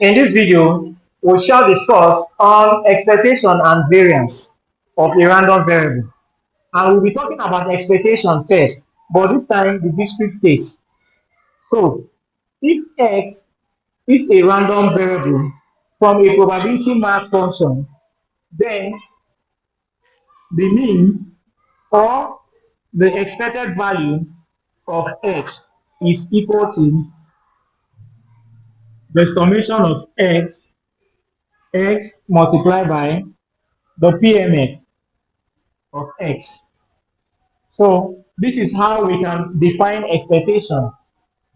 In this video, we shall discuss on expectation and variance of a random variable. And we'll be talking about expectation first, but this time the discrete case. So, if x is a random variable from a probability mass function, then the mean or the expected value of x is equal to the summation of x multiplied by the PMF of x. So this is how we can define expectation,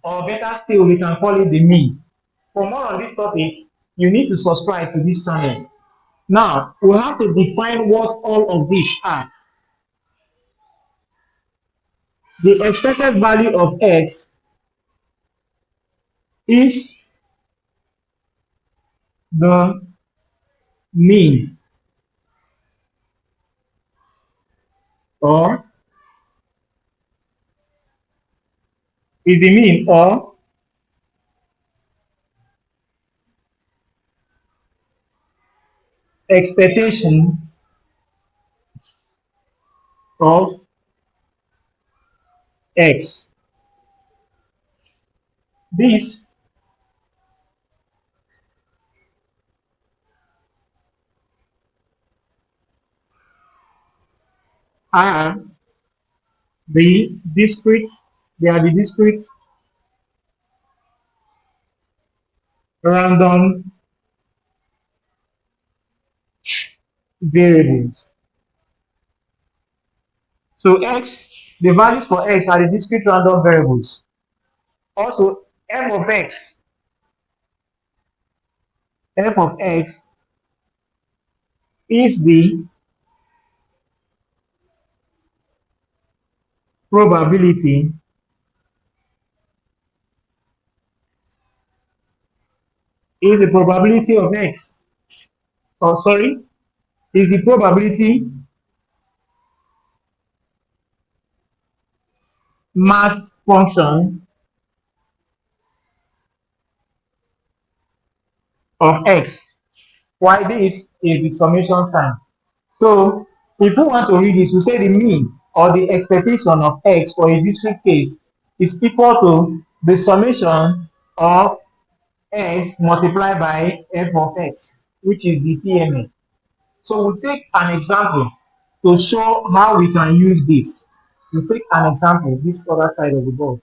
or better still, we can call it the mean. For more on this topic, you need to subscribe to this channel. Now, we have to define what all of these are. The expected value of x is the mean or or expectation of x. These are the discrete, they are the discrete random variables. So x, the values for x are the discrete random variables. Also, f of x is the probability of x. Oh, sorry, is the probability mass function of x. Why this is the summation sign. So if we want to read this, we say the mean or the expectation of x for a discrete case is equal to the summation of x multiplied by f of x, which is the PMA. So we'll take an example to show how we can use this. We'll take an example, this other side of the board.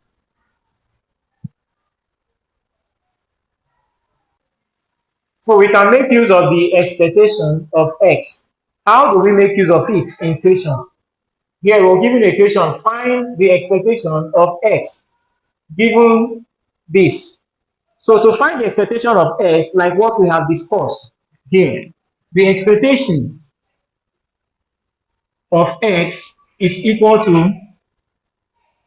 So we can make use of the expectation of x. How do we make use of it in equation? Here we're given the equation, find the expectation of x given this. So to find the expectation of x, like what we have discussed here, the expectation of x is equal to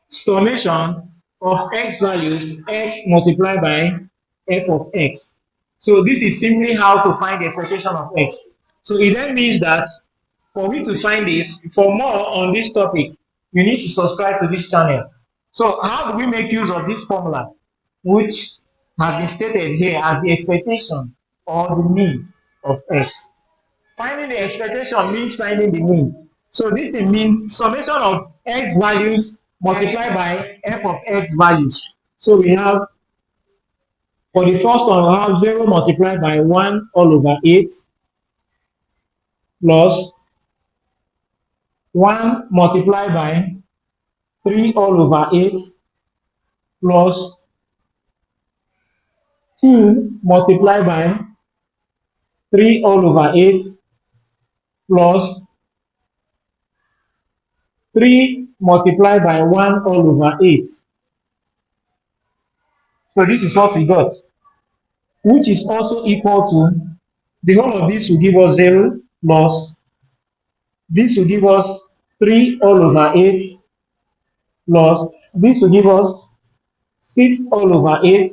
summation of x values, x multiplied by f of x. So this is simply how to find the expectation of x. So it then means that for me to find this, for more on this topic, you need to subscribe to this channel. So how do we make use of this formula, which has been stated here as the expectation or the mean of x? Finding the expectation means finding the mean. So this means summation of x values multiplied by f of x values. So we have, for the first one, we have 0 multiplied by 1 all over 8 plus 1 multiplied by 3 all over 8 plus 2 multiplied by 3 all over 8 plus 3 multiplied by 1 all over 8. So this is what we got, which is also equal to, the whole of this will give us 0 plus this will give us 3 all over 8 plus this will give us 6 all over 8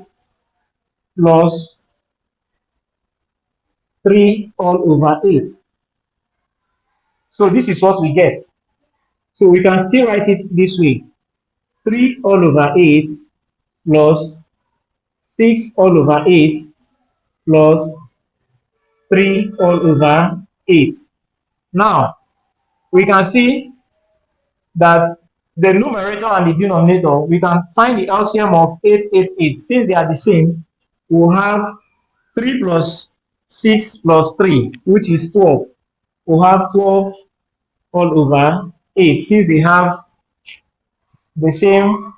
plus 3 all over 8. So this is what we get. So we can still write it this way. 3 all over 8 plus 6 all over 8 plus 3 all over 8. Now, we can see that the numerator and the denominator, we can find the LCM of 888. Since they are the same, we'll have 3 plus 6 plus 3, which is 12. We'll have 12 all over 8, since they have the same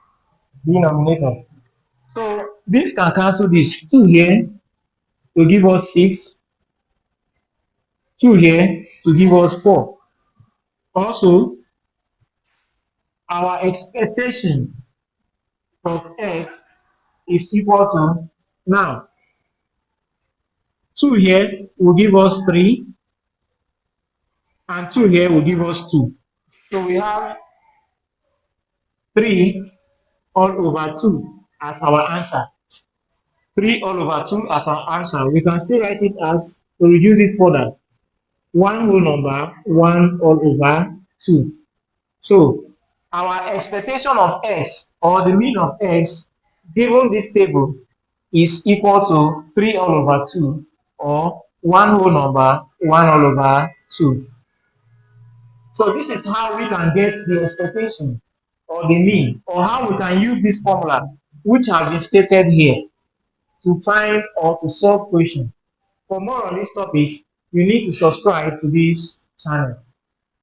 denominator. So this can cancel this. 2 here to give us 6, 2 here to give us 4. Also, our expectation of x is equal to, now, 2 here will give us 3, and 2 here will give us 2. So we have 3 all over 2 as our answer. 3 all over 2 as our answer. We can still write it as, to reduce it further, 1 whole number, 1 all over 2. So our expectation of x, or the mean of x, given this table is equal to 3 all over 2, or 1 whole number, 1 all over 2. So this is how we can get the expectation or the mean, or how we can use this formula which have been stated here to find or to solve question. For more on this topic, you need to subscribe to this channel.